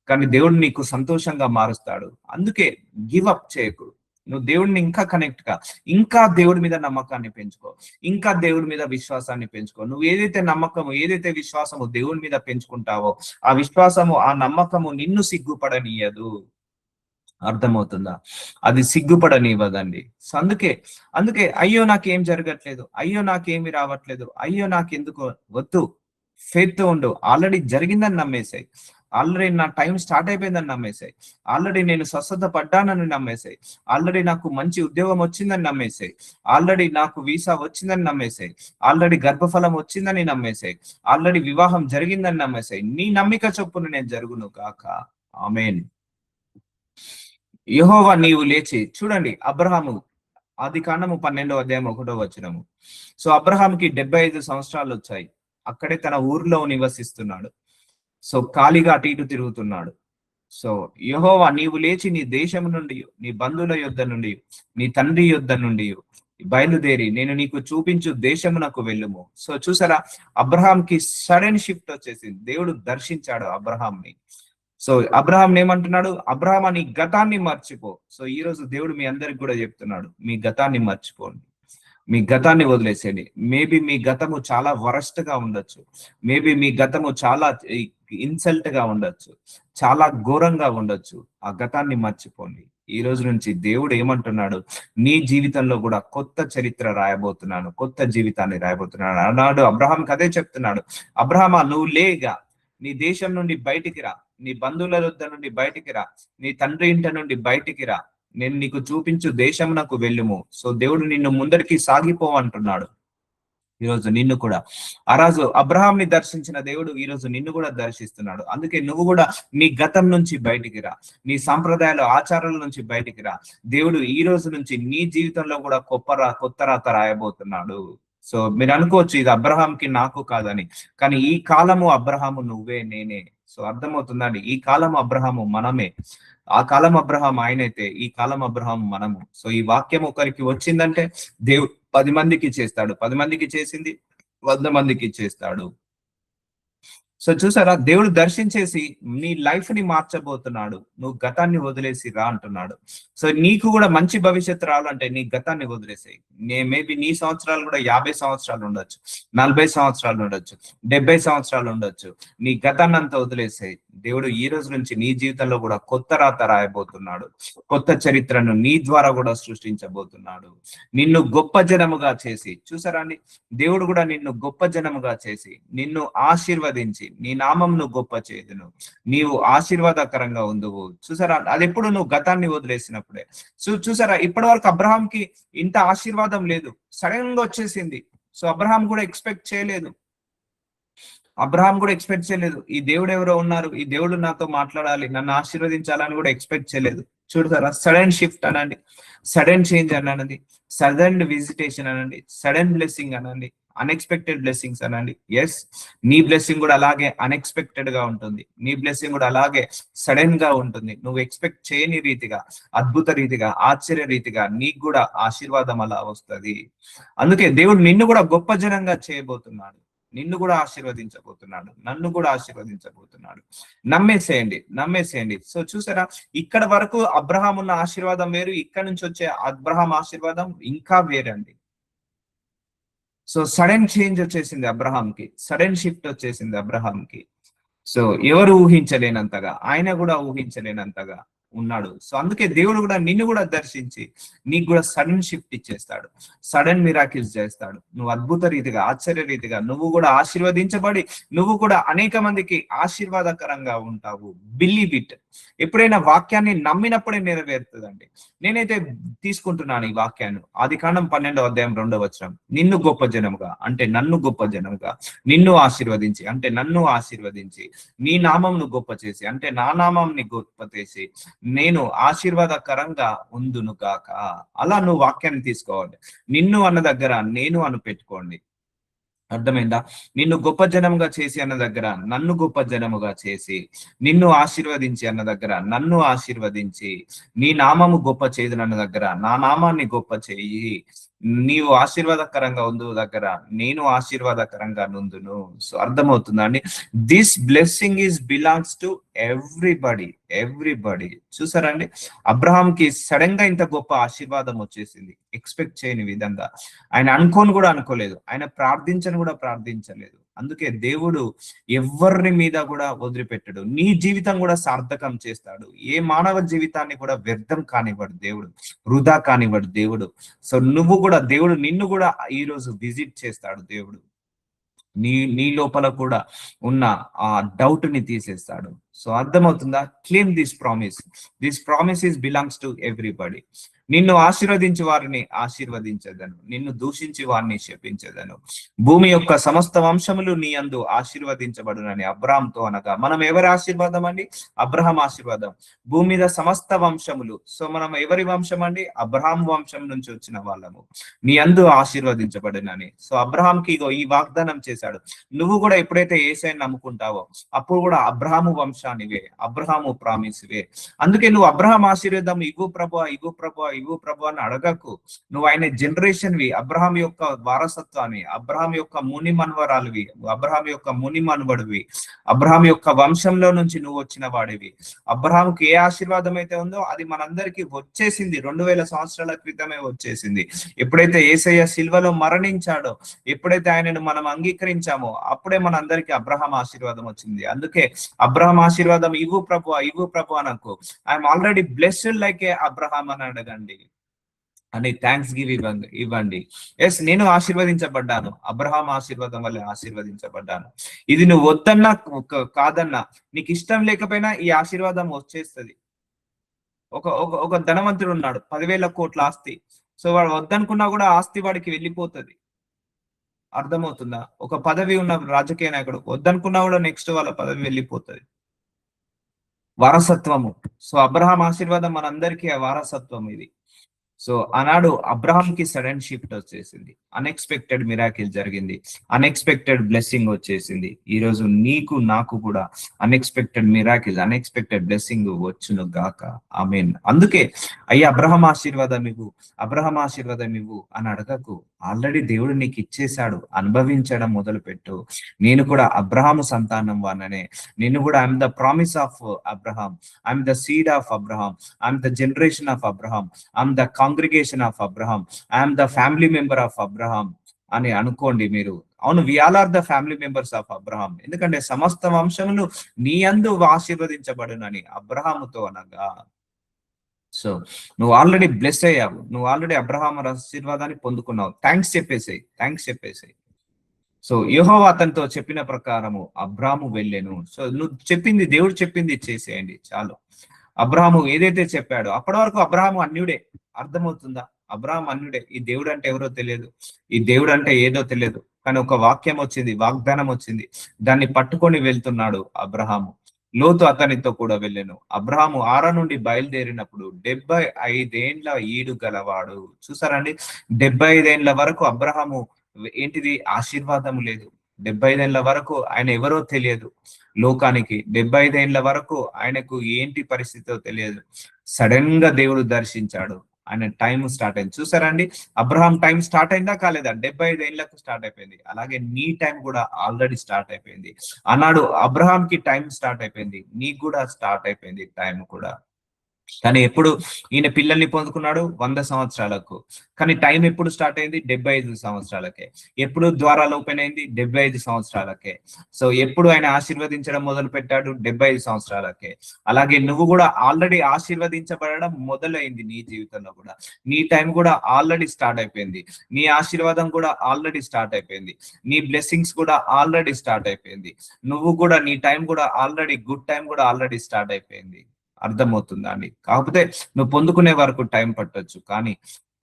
కానీ దేవుడు నీకు సంతోషంగా మారుస్తాడు. అందుకే గివ్ అప్ చేయకు. నువ్వు దేవుడిని ఇంకా కనెక్ట్ గా, ఇంకా దేవుడి మీద నమ్మకాన్ని పెంచుకో, ఇంకా దేవుడి మీద విశ్వాసాన్ని పెంచుకో. నువ్వు ఏదైతే నమ్మకము, ఏదైతే విశ్వాసము దేవుడి మీద పెంచుకుంటావో, ఆ విశ్వాసము, ఆ నమ్మకము నిన్ను సిగ్గుపడనీయదు. అర్థమవుతుందా? అది సిగ్గుపడనివ్వదండి. సో అందుకే అయ్యో నాకేం జరగట్లేదు, అయ్యో నాకేమి రావట్లేదు, అయ్యో నాకెందుకు వద్దు. ఫెయిత్ తో ఉండు. ఆల్రెడీ జరిగిందని నమ్మేసాయి, ఆల్రెడీ నా టైం స్టార్ట్ అయిపోయిందని నమ్మేసాయి, ఆల్రెడీ నేను స్వస్థత పడ్డానని నమ్మేసాయి, ఆల్రెడీ నాకు మంచి ఉద్యోగం వచ్చిందని నమ్మేసాయి, ఆల్రెడీ నాకు వీసా వచ్చిందని నమ్మేసాయి, ఆల్రెడీ గర్భఫలం వచ్చిందని నమ్మేసాయి, ఆల్రెడీ వివాహం జరిగిందని నమ్మేసాయి. నీ నమ్మిక చొప్పున నేను జరుగును కాక. ఆమేన్. యెహోవా నీవు లేచి. చూడండి, అబ్రహాము ఆదికాండము 12 అధ్యాయం 1 వచనము. సో అబ్రహాంకి 75 సంవత్సరాలు వచ్చాయి. అక్కడే తన ఊర్లో నివసిస్తున్నాడు. సో ఖాళీగా అటు ఇటు తిరుగుతున్నాడు. సో యెహోవా నీవు లేచి నీ దేశం నుండి, నీ బంధువుల యొద్ద నుండి, నీ తండ్రి యొద్ద నుండి బయలుదేరి నేను నీకు చూపించు దేశమునకు వెళ్ళుము. సో చూసారా, అబ్రహాంకి సడన్ షిఫ్ట్ వచ్చేసింది. దేవుడు దర్శించాడు అబ్రహాంని. సో అబ్రహాం ఏమంటున్నాడు? అబ్రహాం నీ గతాన్ని మర్చిపో. సో ఈ రోజు దేవుడు మీ అందరికి కూడా చెప్తున్నాడు, మీ గతాన్ని మర్చిపోండి, మీ గతాన్ని వదిలేసేయండి. మేబీ మీ గతము చాలా వరస్ట్ గా ఉండొచ్చు, మేబీ మీ గతము చాలా ఇన్సల్ట్ గా ఉండొచ్చు, చాలా ఘోరంగా ఉండొచ్చు. ఆ గతాన్ని మర్చిపోండి. ఈ రోజు నుంచి దేవుడు ఏమంటున్నాడు, నీ జీవితంలో కూడా కొత్త చరిత్ర రాయబోతున్నాను, కొత్త జీవితాన్ని రాయబోతున్నాను అన్నాడు. అబ్రహాంకి అదే చెప్తున్నాడు. అబ్రహామా, నువ్వు లేగా, నీ దేశం నుండి బయటికి రా, నీ బంధువుల వద్ద నుండి బయటికి రా, నీ తండ్రి ఇంట నుండి బయటికి రా, నేను నీకు చూపించు దేశమునకు వెళ్ళుము. సో దేవుడు నిన్ను ముందరికి సాగిపోవంటున్నాడు. ఈరోజు నిన్ను కూడా, ఆ రోజు అబ్రహాంని దర్శించిన దేవుడు ఈ రోజు నిన్ను కూడా దర్శిస్తున్నాడు. అందుకే నువ్వు కూడా నీ గతం నుంచి బయటికి రా, నీ సాంప్రదాయాలు ఆచారాల నుంచి బయటికి రా. దేవుడు ఈ రోజు నుంచి నీ జీవితంలో కూడా కొత్త రాత రాయబోతున్నాడు. సో మీరు అనుకోవచ్చు ఇది అబ్రహాంకి నాకు కాదని, కానీ ఈ కాలము అబ్రహాము నువ్వే, నేనే. సో అర్థమవుతుందండి, ఈ కాలం అబ్రహాము మనమే. ఆ కాలం అబ్రహాం ఆయనైతే ఈ కాలం అబ్రహాం మనము. సో ఈ వాక్యం ఒకరికి వచ్చిందంటే దేవుడు 10 మందికి చేస్తాడు, 10 మందికి చేసింది 100 మందికి చేస్తాడు. సో చూసారా, దేవుడు దర్శించేసి నీ లైఫ్ ని మార్చబోతున్నాడు. నువ్వు గతాన్ని వదిలేసి రా అంటున్నాడు. సో నీకు కూడా మంచి భవిష్యత్తు రావాలంటే నీ గతాన్ని వదిలేసాయి. మేబీ నీ సంవత్సరాలు కూడా 50 సంవత్సరాలు ఉండొచ్చు, 40 సంవత్సరాలు ఉండొచ్చు, 70 సంవత్సరాలు ఉండొచ్చు. నీ గతాన్ని అంతా వదిలేసాయి. దేవుడు ఈ రోజు నుంచి నీ జీవితంలో కూడా కొత్త రాత రాయబోతున్నాడు. కొత్త చరిత్రను నీ ద్వారా కూడా సృష్టించబోతున్నాడు. నిన్ను గొప్ప జనముగా చేసి, చూసారా అండి, దేవుడు కూడా నిన్ను గొప్ప జనముగా చేసి నిన్ను ఆశీర్వదించి నీ నామంను గొప్ప చేదును, నీవు ఆశీర్వాదకరంగా ఉందువు. చూసారా, అది ఎప్పుడు నువ్వు గతాన్ని వదిలేసినప్పుడే. చూసారా, ఇప్పటి వరకు అబ్రహాంకి ఇంత ఆశీర్వాదం లేదు, సడన్ గా వచ్చేసింది. సో అబ్రహాం కూడా ఎక్స్పెక్ట్ చేయలేదు. ఈ దేవుడు ఎవరో ఉన్నారు, ఈ దేవుడు నాతో మాట్లాడాలి, నన్ను ఆశీర్వదించాలని కూడా ఎక్స్పెక్ట్ చేయలేదు. చూడతారా, సడన్ షిఫ్ట్ అనండి, సడన్ చేంజ్ అనండి, సడన్ విజిటేషన్ అనండి, సడన్ బ్లెస్సింగ్ అనండి, అన్ఎక్స్పెక్టెడ్ బ్లెస్సింగ్స్ అనండి. ఎస్, నీ బ్లెస్సింగ్ కూడా అలాగే అన్ఎక్స్పెక్టెడ్ గా ఉంటుంది. నీ బ్లెస్సింగ్ కూడా అలాగే సడన్ గా ఉంటుంది. నువ్వు ఎక్స్పెక్ట్ చేయని రీతిగా, అద్భుత రీతిగా, ఆశ్చర్య రీతిగా నీకు కూడా ఆశీర్వాదం అలా వస్తుంది. అందుకే దేవుడు నిన్ను కూడా గొప్ప జనంగా చేయబోతున్నాడు, నిన్ను కూడా ఆశీర్వదించబోతున్నాడు, నన్ను కూడా ఆశీర్వదించబోతున్నాడు. నమ్మేసేయండి. సో చూసారా, ఇక్కడ వరకు అబ్రహాం ఉన్న ఆశీర్వాదం వేరు, ఇక్కడ నుంచి వచ్చే అబ్రహాం ఆశీర్వాదం ఇంకా వేరండి. సో సడన్ చేంజ్ వచ్చేసింది అబ్రహాంకి, సడన్ షిఫ్ట్ వచ్చేసింది అబ్రహాంకి. సో ఎవరు ఊహించలేనంతగా, ఆయన కూడా ఊహించలేనంతగా ఉన్నాడు. సో అందుకే దేవుడు కూడా నిన్ను కూడా దర్శించి నీకు కూడా సడన్ షిఫ్ట్ ఇచ్చేస్తాడు, సడన్ మిరాకిల్స్ చేస్తాడు. నువ్వు అద్భుత రీతిగా, ఆశ్చర్య రీతిగా నువ్వు కూడా ఆశీర్వదించబడి నువ్వు కూడా అనేక మందికి ఆశీర్వాదకరంగా ఉంటావు. Believe it. ఎప్పుడైనా వాక్యాన్ని నమ్మినప్పుడే నెరవేరుతుందండి. నేనైతే తీసుకుంటున్నాను ఈ వాక్యాన్ని. ఆదికాండం 12వ అధ్యాయం 2వ వచనం, నిన్ను గొప్ప జనముగా అంటే నన్ను గొప్ప జనముగా, నిన్ను ఆశీర్వదించి అంటే నన్ను ఆశీర్వదించి, నీ నామంను గొప్ప చేసి అంటే నా నామంని గొప్ప చేసి నేను ఆశీర్వాదకరంగా ఉందును గాక. అలా నువ్వు వాక్యాన్ని తీసుకోవాలి. నిన్ను అన్న దగ్గర నేను అని పెట్టుకోండి. అర్థమైందా? నిన్ను గొప్ప జనముగా చేసి అన్న దగ్గర నన్ను గొప్ప జనముగా చేసి, నిన్ను ఆశీర్వదించి అన్న దగ్గర నన్ను ఆశీర్వదించి, నీ నామము గొప్ప చేయదునన్న దగ్గర నా నామాన్ని గొప్ప చేయి, నీవు ఆశీర్వాదకరంగా ఉండు దగ్గర నేను ఆశీర్వాదకరంగా నుందును. సో అర్థమవుతుందా అండి? This blessing is belongs to everybody. చూసారండి, అబ్రహాంకి సడన్ గా ఇంత గొప్ప ఆశీర్వాదం వచ్చేసింది, ఎక్స్పెక్ట్ చేయని విధంగా. ఆయన అనుకోలేదు, ఆయన ప్రార్థించలేదు. అందుకే దేవుడు ఎవరి మీద కూడా వదిలిపెట్టడు. నీ జీవితం కూడా సార్థకం చేస్తాడు. ఏ మానవ జీవితాన్ని కూడా వ్యర్థం కానివ్వడు దేవుడు, వృధా కానివ్వడు దేవుడు. సో నువ్వు కూడా, దేవుడు నిన్ను కూడా ఈ రోజు విజిట్ చేస్తాడు. దేవుడు నీ లోపల కూడా ఉన్న ఆ డౌట్ ని తీసేస్తాడు. సో అర్థమవుతుందా? Claim this promise is belongs to everybody. నిన్ను ఆశీర్వదించి వారిని ఆశీర్వదించదను, నిన్ను దూషించి వారిని శపించదను. భూమి యొక్క సమస్త వంశములు నీ యందు ఆశీర్వదించబడునని అబ్రహాంతో అనగా, మనం ఎవరి ఆశీర్వాదం అండి? అబ్రహాం ఆశీర్వాదం. భూమి మీద సమస్త వంశములు. సో మనం ఎవరి వంశం అండి? అబ్రహాం వంశం నుంచి వచ్చిన వాళ్ళము. నీ యందు ఆశీర్వదించబడునని. సో అబ్రహాంకి ఈ వాగ్దానం చేశాడు. నువ్వు కూడా ఎప్పుడైతే యేసయ్యను నమ్ముకుంటావో అప్పుడు కూడా అబ్రహాము వంశానివే, అబ్రహాము ప్రామిస్వే. అందుకే నువ్వు అబ్రహాం ఆశీర్వాదం ఇవ్వు ప్రభువా ఇవ్వు ప్రభు అని అడగకు. నువ్వు ఆయన జనరేషన్ వి, అబ్రహాం యొక్క వారసత్వాన్ని, అబ్రహాం యొక్క ముని మన్వరాలువి, అబ్రహాం యొక్క ముని మనువడివి, అబ్రహాం యొక్క వంశంలో నుంచి నువ్వు వచ్చిన వాడివి. అబ్రహాంకి ఏ ఆశీర్వాదం అయితే ఉందో అది మనందరికీ వచ్చేసింది, 2000 సంవత్సరాల క్రితమే వచ్చేసింది. ఎప్పుడైతే యేసయ్య సిల్వలో మరణించాడో, ఎప్పుడైతే ఆయనను మనం అంగీకరించామో అప్పుడే మనందరికీ అబ్రహాం ఆశీర్వాదం వచ్చింది. అందుకే అబ్రహాం ఆశీర్వాదం ఇవ్వు ప్రభు, ఇవ్వు ప్రభు అనకు. I'm already blessed like A Abraham అని అడగండి, అని థ్యాంక్స్ గివ్ ఇవ్వండి. ఎస్, నేను ఆశీర్వదించబడ్డాను, అబ్రహాం ఆశీర్వాదం వల్ల ఆశీర్వదించబడ్డాను. ఇది నువ్వు వద్దన్నా కాదన్నా, నీకు ఇష్టం లేకపోయినా ఈ ఆశీర్వాదం వచ్చేస్తుంది. ఒక ఒక ధనవంతుడు ఉన్నాడు, 10,000 కోట్ల ఆస్తి. సో వాడు వద్దనుకున్నా కూడా ఆస్తి వాడికి వెళ్ళిపోతుంది. అర్థమవుతుందా? ఒక పదవి ఉన్న రాజకీయ నాయకుడు వద్దనుకున్నా కూడా నెక్స్ట్ వాళ్ళ పదవి వెళ్ళిపోతుంది. వారసత్వము. సో అబ్రహాం ఆశీర్వాదం మనందరికీ ఆ వారసత్వం ఇది. సో ఆనాడు అబ్రహాంకి సడన్ షిఫ్ట్ వచ్చేసింది, అన్ఎక్స్పెక్టెడ్ మిరాకిల్ జరిగింది, అన్ఎక్స్పెక్టెడ్ బ్లెస్సింగ్ వచ్చేసింది. ఈ రోజు నీకు నాకు కూడా అన్ఎక్స్పెక్టెడ్ మిరాకిల్, అన్ఎక్స్పెక్టెడ్ బ్లెస్సింగ్ వచ్చును గాక. ఆమేన్. అందుకే అయ్యా అబ్రహాం ఆశీర్వాదం ఇవ్వు, అబ్రహాం ఆశీర్వాదం ఇవ్వు అని అడగకు. ఆల్రెడీ దేవుడు నీకు ఇచ్చేశాడు, అనుభవించడం మొదలు పెట్టు. నేను కూడా అబ్రహాము సంతానం వాననే, నేను కూడా I'm the promise of Abraham, I'm the seed of Abraham, I'm the generation of Abraham, I'm the congregation of Abraham, I'm the family member of Abraham అని అనుకోండి మీరు. అవును, we all are the family members of Abraham. ఎందుకంటే సమస్త వంశములు నీ యందు ఆశీర్వదించబడునని అబ్రహాముతో అనగా. సో నువ్వు ఆల్రెడీ బ్లెస్ అయ్యావు, నువ్వు ఆల్రెడీ అబ్రహాం ఆశీర్వాదాన్ని పొందుకున్నావు. థ్యాంక్స్ చెప్పేసాయి. సో యెహోవా అతనితో చెప్పిన ప్రకారము అబ్రాము వెళ్ళెను. సో నువ్వు చెప్పింది, దేవుడు చెప్పింది చేసేయండి చాలు. అబ్రహాము ఏదైతే చెప్పాడో అప్పటి వరకు అబ్రహాము అన్యుడే. అర్థమవుతుందా? అబ్రహాం అన్యుడే. ఈ దేవుడు అంటే ఎవరో తెలియదు, ఈ దేవుడు అంటే ఏదో తెలియదు. కానీ ఒక వాక్యం వచ్చింది, వాగ్దానం వచ్చింది, దాన్ని పట్టుకొని వెళ్తున్నాడు అబ్రహాము. లోతు అతనితో కూడా వెళ్ళెను. అబ్రహాము ఆరా నుండి బయలుదేరినప్పుడు 75 ఏండ్ల ఈడు గలవాడు. చూసారండి, 75 ఏండ్ల వరకు అబ్రహాము ఏంటిది ఆశీర్వాదం లేదు. 75 ఏండ్ల వరకు ఆయన ఎవరో తెలియదు లోకానికి. 75 ఏండ్ల వరకు ఆయనకు ఏంటి పరిస్థితో తెలియదు. సడన్ గా దేవుడు దర్శించాడు, ఆయన టైం స్టార్ట్ అయింది. చూసారండి, అబ్రహాం టైం స్టార్ట్ అయిందా కాలేదా? 75 ఏళ్లకు స్టార్ట్ అయిపోయింది. అలాగే నీ టైం కూడా ఆల్రెడీ స్టార్ట్ అయిపోయింది. అన్నాడు అబ్రహాం కి టైం స్టార్ట్ అయిపోయింది, నీకు కూడా స్టార్ట్ అయిపోయింది టైం కూడా. కానీ ఎప్పుడు ఈయన పిల్లల్ని పొందుకున్నాడు? 100 సంవత్సరాలకు. కానీ టైం ఎప్పుడు స్టార్ట్ అయింది? 75 సంవత్సరాలకే. ఎప్పుడు ద్వారాలు ఓపెన్ అయింది? 75 సంవత్సరాలకే. సో ఎప్పుడు ఆయన ఆశీర్వదించడం మొదలు పెట్టాడు? 75 సంవత్సరాలకే. అలాగే నువ్వు కూడా ఆల్రెడీ ఆశీర్వదించబడడం మొదలైంది నీ జీవితంలో కూడా. నీ టైం కూడా ఆల్రెడీ స్టార్ట్ అయిపోయింది, నీ ఆశీర్వాదం కూడా ఆల్రెడీ స్టార్ట్ అయిపోయింది, నీ బ్లెస్సింగ్స్ కూడా ఆల్రెడీ స్టార్ట్ అయిపోయింది. నువ్వు కూడా నీ టైం కూడా ఆల్రెడీ, గుడ్ టైం కూడా ఆల్రెడీ స్టార్ట్ అయిపోయింది. అర్థమవుతుందా అండి? కాకపోతే నువ్వు పొందుకునే వరకు టైం పట్టొచ్చు,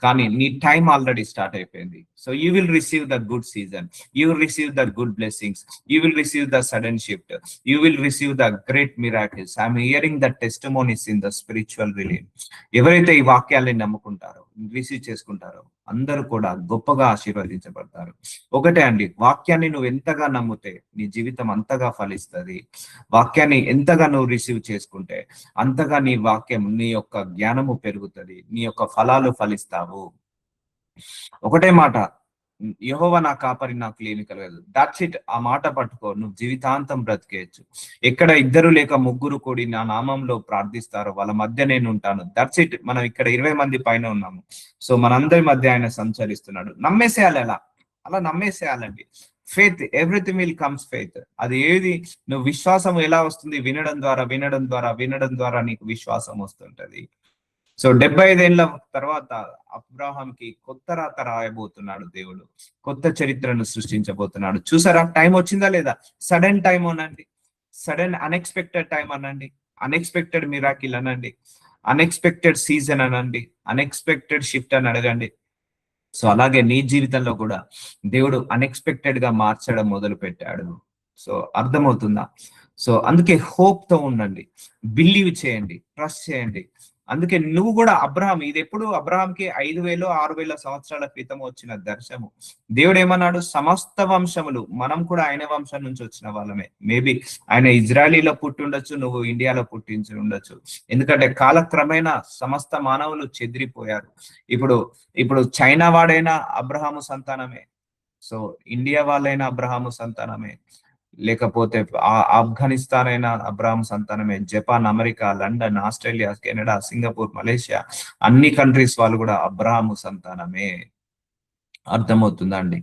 కానీ నీ టైం ఆల్రెడీ స్టార్ట్ అయిపోయింది. So you will receive the good season, you will receive the good blessings, you will receive the sudden shift, you will receive the great miracles. I'm hearing the testimonies in the spiritual realm. ఎవరైతే ఈ వాక్యాలని నమ్ముకుంటారో, receive చేసుకుంటారో అందరూ కూడా గొప్పగా ఆశీర్వదించబడతారు. ఒకటే అండి, వాక్యాన్ని నువ్వు ఎంతగా నమ్మితే నీ జీవితం అంతగా ఫలిస్తుంది. వాక్యాన్ని ఎంతగా నువ్వు రిసీవ్ చేసుకుంటే అంతగా నీ వాక్యం, నీ యొక్క జ్ఞానము పెరుగుతుంది, నీ యొక్క ఫలాలు ఫలిస్తావు. ఒకటే మాట, యెహోవా నా కాపరి, నాకు లేమి కలగదు. That's it. ఆ మాట పట్టుకో, నువ్వు జీవితాంతం బ్రతికేయచ్చు. ఎక్కడ 2 లేక 3 కూడి నా నామంలో ప్రార్థిస్తారో వాళ్ళ మధ్య నేను ఉంటాను. That's it. మనం ఇక్కడ 20 మంది పైన ఉన్నాము. సో మనందరి మధ్య ఆయన సంచరిస్తున్నాడు. నమ్మేసేయాలి, అలా నమ్మేసేయాలండి. Faith, everything will comes faith. అది ఏది, నువ్వు విశ్వాసం ఎలా వస్తుంది? వినడం ద్వారా నీకు విశ్వాసం వస్తుంటది. సో 75 ఏళ్ల తర్వాత అబ్రాహాంకి కొత్త రాత రాయబోతున్నాడు దేవుడు, కొత్త చరిత్రను సృష్టించబోతున్నాడు. చూసారా, టైం వచ్చిందా లేదా? సడన్ టైం అనండి, సడన్ అన్ఎక్స్పెక్టెడ్ టైం అనండి, అన్ఎక్స్పెక్టెడ్ మిరాకిల్ అనండి, అన్ఎక్స్పెక్టెడ్ సీజన్ అనండి, అన్ఎక్స్పెక్టెడ్ షిఫ్ట్ అని అడగండి. సో అలాగే నీ జీవితంలో కూడా దేవుడు అన్ఎక్స్పెక్టెడ్ గా మార్చడం మొదలు పెట్టాడు. సో అర్థమవుతుందా? సో అందుకే హోప్ తో ఉండండి, బిలీవ్ చేయండి, ట్రస్ట్ చేయండి. అందుకే నువ్వు కూడా అబ్రహాం, ఇది ఎప్పుడు అబ్రహాంకి 5,000 6,000 సంవత్సరాల క్రితం వచ్చిన దర్శనము. దేవుడు ఏమన్నాడు, సమస్త వంశములు, మనం కూడా ఆయన వంశం నుంచి వచ్చిన వాళ్ళమే. మేబీ ఆయన ఇజ్రాయలీలో పుట్టి ఉండొచ్చు, నువ్వు ఇండియాలో పుట్టించి ఉండొచ్చు. ఎందుకంటే కాలక్రమేణా సమస్త మానవులు చెదిరిపోయారు. ఇప్పుడు ఇప్పుడు చైనా వాడైనా అబ్రహాము సంతానమే, సో ఇండియా వాళ్ళైనా అబ్రహాము సంతానమే, లేకపోతే ఆఫ్ఘనిస్తాన్ అయినా అబ్రహాం సంతానమే, Japan, America, London, Australia, Canada, Singapore, Malaysia, అన్ని కంట్రీస్ వాళ్ళు కూడా అబ్రహాము సంతానమే. అర్థమవుతుందా అండి?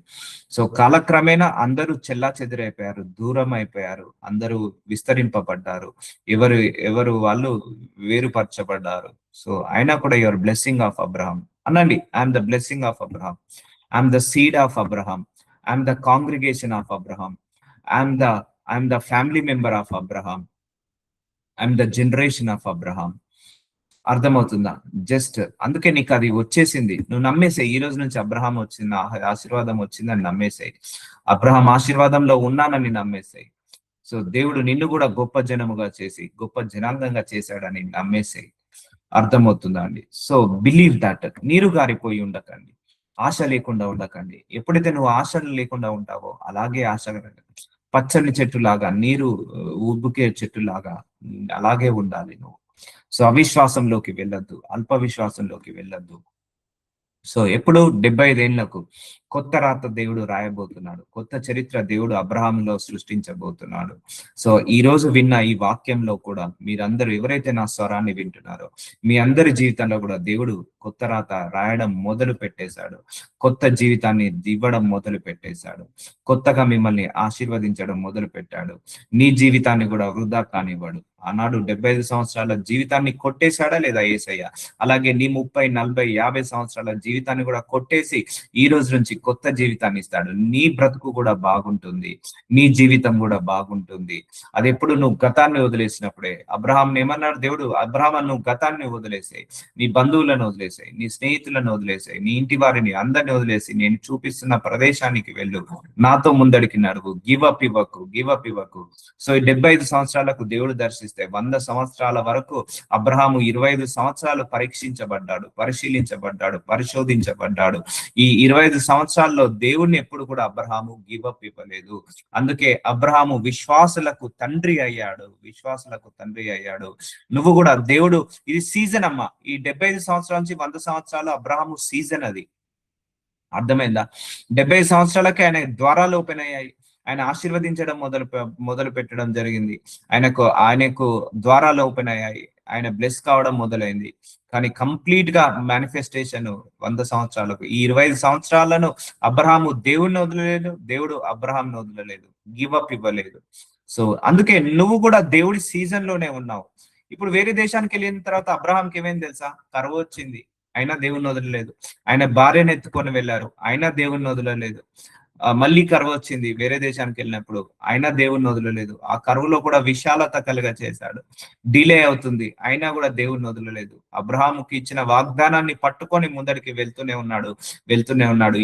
సో కాలక్రమేణా అందరూ చెల్లా చెదిరైపోయారు, దూరం అయిపోయారు, అందరూ విస్తరింపబడ్డారు, ఎవరు ఎవరు వాళ్ళు వేరుపరచబడ్డారు. సో అయినా కూడా యువర్ బ్లెస్సింగ్ ఆఫ్ అబ్రహాం అనండి. I'm the blessing of Abraham, I'm the seed of Abraham, I'm the congregation of Abraham, I'm the I'm the family member of Abraham, I'm the generation of Abraham. అర్థమవుతుందా? Just అందుకే నీకు అది వచ్చేసింది, నువ్వు నమ్మేసాయి. ఈ రోజు నుంచి అబ్రహాం వచ్చింది, ఆశీర్వాదం వచ్చిందని నమ్మేసాయి. అబ్రహాం ఆశీర్వాదంలో ఉన్నానని నమ్మేసాయి. సో దేవుడు నిన్ను కూడా గొప్ప జనముగా చేసి గొప్ప జనాంగంగా చేశాడని నమ్మేసాయి. అర్థమవుతుందా అండి? So believe that. నీరు గారిపోయి ఉండకండి, ఆశ లేకుండా ఉండకండి. ఎప్పుడైతే నువ్వు ఆశలు లేకుండా ఉంటావో అలాగే ఆశ, పచ్చని చెట్టులాగా, నీరు ఉబ్బుకే చెట్టులాగా అలాగే ఉండాలి నువ్వు. సో అవిశ్వాసంలోకి వెళ్ళొద్దు, అల్ప విశ్వాసంలోకి వెళ్ళొద్దు. సో ఎప్పుడు 75 ఏళ్లకు కొత్త రాత దేవుడు రాయబోతున్నాడు, కొత్త చరిత్ర దేవుడు అబ్రహాంలో సృష్టించబోతున్నాడు. సో ఈ రోజు విన్న ఈ వాక్యంలో కూడా మీరందరూ ఎవరైతే నా స్వరాన్ని వింటున్నారో మీ అందరి జీవితంలో కూడా దేవుడు కొత్త రాత రాయడం మొదలు పెట్టేశాడు, కొత్త జీవితాన్ని ఇవ్వడం మొదలు పెట్టేశాడు, కొత్తగా మిమ్మల్ని ఆశీర్వదించడం మొదలు పెట్టాడు. నీ జీవితాన్ని కూడా వృధా కానివ్వడు. ఆనాడు 75 సంవత్సరాల జీవితాన్ని కొట్టేశాడా లేదా యేసయ్య? అలాగే నీ 30, 40, 50 సంవత్సరాల జీవితాన్ని కూడా కొట్టేసి ఈ రోజు నుంచి కొత్త జీవితాన్ని ఇస్తాడు. నీ బ్రతుకు కూడా బాగుంటుంది, నీ జీవితం కూడా బాగుంటుంది. అది ఎప్పుడు నువ్వు గతాన్ని వదిలేసినప్పుడే. అబ్రహాం ఏమన్నాడు దేవుడు, అబ్రహాం నువ్వు గతాన్ని వదిలేసాయి, నీ బంధువులను వదిలేసాయి, నీ స్నేహితులను వదిలేసాయి, నీ ఇంటి వారిని అందరిని వదిలేసి నేను చూపిస్తున్న ప్రదేశానికి వెళ్ళు, నాతో ముందడికి నడువు, గివ్ అప్ ఇవ్వకు. సో 75 సంవత్సరాలకు దేవుడు దర్శిస్తే 100 సంవత్సరాల వరకు అబ్రహాము 25 సంవత్సరాలు పరీక్షించబడ్డాడు, పరిశీలించబడ్డాడు, పరిశోధించబడ్డాడు. ఈ 25 సంవత్సరాల్లో దేవుణ్ణి ఎప్పుడు కూడా అబ్రహాము గివ్ అప్ ఇవ్వలేదు. అందుకే అబ్రహాము విశ్వాసులకు తండ్రి అయ్యాడు, విశ్వాసులకు తండ్రి అయ్యాడు. నువ్వు కూడా దేవుడు, ఇది సీజన్ అమ్మా. ఈ 75 సంవత్సరాల నుంచి 100 సంవత్సరాలు అబ్రహాము సీజన్ అది. అర్థమైందా? 75 సంవత్సరాలకి ఆయన ద్వారాలు ఓపెన్ అయ్యాయి, ఆయన ఆశీర్వదించడం మొదలు పెట్టడం జరిగింది, ఆయనకు ద్వారాలు ఓపెన్ అయ్యాయి, ఆయన బ్లెస్ కావడం మొదలైంది. కానీ కంప్లీట్ గా మేనిఫెస్టేషన్ 100 సంవత్సరాలకు. ఈ 25 సంవత్సరాలను అబ్రహాము దేవుణ్ణి వదలలేదు, దేవుడు అబ్రహాంని వదలలేదు, గివ్ అప్ ఇవ్వలేదు. సో అందుకే నువ్వు కూడా దేవుడి సీజన్ లోనే ఉన్నావు. ఇప్పుడు వేరే దేశానికి వెళ్ళిన తర్వాత అబ్రహాంకి ఏమైంది తెలుసా? కరువు వచ్చింది, అయినా దేవుణ్ణి వదలలేదు. ఆయన భార్యను ఎత్తుకొని వెళ్ళారు, అయినా దేవుణ్ణి వదలలేదు. మళ్ళీ కరువు వచ్చింది వేరే దేశానికి వెళ్ళినప్పుడు, అయినా దేవుణ్ణి వదలలేదు. ఆ కరువులో కూడా విశాలత కలుగ చేశాడు. డిలే అవుతుంది, అయినా కూడా దేవుణ్ణి వదలలేదు. అబ్రహాముకి ఇచ్చిన వాగ్దానాన్ని పట్టుకొని ముందడికి వెళ్తూనే ఉన్నాడు.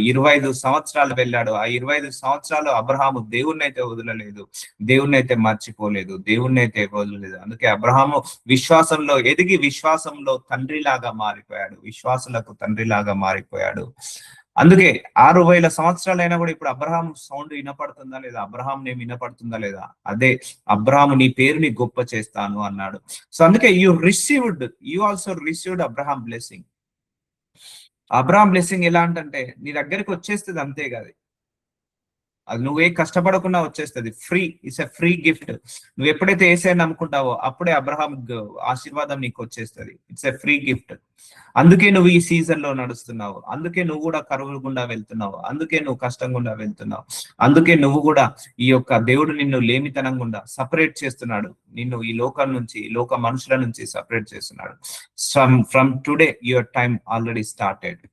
25 సంవత్సరాలు వెళ్ళాడు. ఆ 25 సంవత్సరాలు అబ్రహాము దేవుణ్ణి అయితే వదలలేదు, దేవుణ్ణి అయితే మర్చిపోలేదు, దేవుణ్ణి అయితే వదలలేదు. అందుకే అబ్రహాము విశ్వాసంలో ఎదిగి విశ్వాసంలో తండ్రిలాగా మారిపోయాడు, విశ్వాసులకు తండ్రిలాగా మారిపోయాడు. అందుకే 6,000 సంవత్సరాలైనా కూడా ఇప్పుడు అబ్రహాం సౌండ్ వినపడుతుందా లేదా? అబ్రహాం నేమ్ వినపడుతుందా లేదా? అదే అబ్రహాము నీ పేరుని గొప్ప చేస్తాను అన్నాడు. సో అందుకే you also received Abraham blessing. Abraham blessing ఎలా అంటే నీ దగ్గరికి వచ్చేస్తుంది, అంతే కాదు, అది నువ్వే కష్టపడకుండా వచ్చేస్తుంది. Free, it's a free gift. నువ్వు ఎప్పుడైతే ఏసైని నమ్ముకుంటావో అప్పుడే అబ్రహాం ఆశీర్వాదం నీకు వచ్చేస్తుంది. It's a free gift. అందుకే నువ్వు ఈ సీజన్ లో నడుస్తున్నావు, అందుకే నువ్వు కూడా కరువు గుండా వెళ్తున్నావు, అందుకే నువ్వు కష్టం గుండా వెళ్తున్నావు, అందుకే నువ్వు కూడా ఈ యొక్క దేవుడు నిన్ను లేమితనం గుండా సపరేట్ చేస్తున్నాడు, నిన్ను ఈ లోకం నుంచి, ఈ లోక మనుషుల నుంచి సపరేట్ చేస్తున్నాడు. From today your time already started.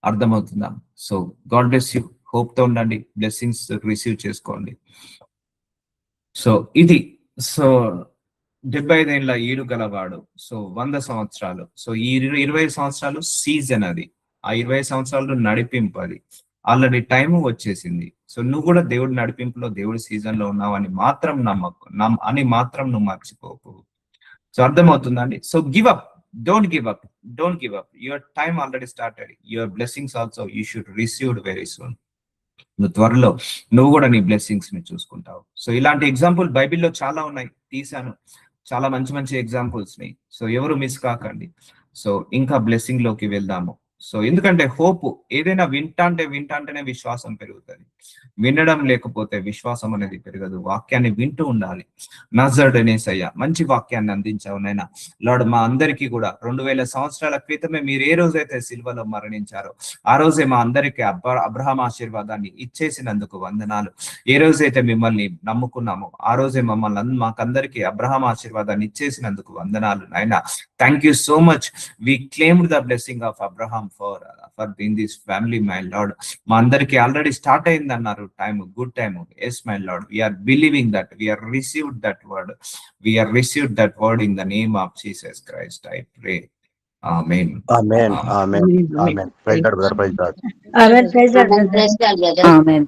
అర్థమవుతుందా? So God bless you. Hope తో ఉండండి, బ్లెస్సింగ్స్ రిసీవ్ చేసుకోండి. సో ఇది, సో 75 ఏళ్ల ఈడు గలవాడు, సో 100 సంవత్సరాలు, సో ఈ 20 సంవత్సరాలు సీజన్ అది, ఆ 20 సంవత్సరాలు నడిపింపు అది. ఆల్రెడీ టైం వచ్చేసింది. సో నువ్వు కూడా దేవుడి నడిపింపులో, దేవుడి సీజన్ లో ఉన్నావు అని మాత్రం నమ్మకు, అని మాత్రం నువ్వు మర్చిపోకు. సో అర్థమవుతుందండి. So don't give up. Your time already started. Your blessings also you should received very soon. నువ్వు త్వరలో నువ్వు కూడా నీ బ్లెస్సింగ్స్ ని చూసుకుంటావు. సో ఇలాంటి ఎగ్జాంపుల్ బైబిల్లో చాలా ఉన్నాయి, తీశాను చాలా మంచి మంచి ఎగ్జాంపుల్స్ ని. సో ఎవరు మిస్ కాకండి. సో ఇంకా బ్లెస్సింగ్ లోకి వెళ్దాము. సో ఎందుకంటే హోప్ ఏదైనా వింటాంటేనే విశ్వాసం పెరుగుతుంది. వినడం లేకపోతే విశ్వాసం అనేది పెరగదు. వాక్యాన్ని వింటూ ఉండాలి. నజరేయుడనేసయ్య మంచి వాక్యాన్ని అందించావు నైనా. లార్డ్ మా అందరికీ కూడా 2000 సంవత్సరాల క్రితమే మీరు ఏ రోజైతే సిల్వలో మరణించారో ఆ రోజే మా అందరికీ అబ్రహాం ఆశీర్వాదాన్ని ఇచ్చేసినందుకు వందనాలు. ఏ రోజైతే మిమ్మల్ని నమ్ముకున్నామో ఆ రోజే మాకందరికీ అబ్రహాం ఆశీర్వాదాన్ని ఇచ్చేసినందుకు వందనాలు నాయనా. Thank you so much. We claimed the blessing of Abraham for in this family my Lord. మా అందరికి ఆల్రెడీ స్టార్ట్ అయింది అన్నారు time, good time. Yes my Lord, we're believing that, we're received that word in the name of Jesus Christ I pray. Amen. Amen. Amen. Amen. Praise Lord brother. Praise Lord. Amen. Praise Lord. Amen.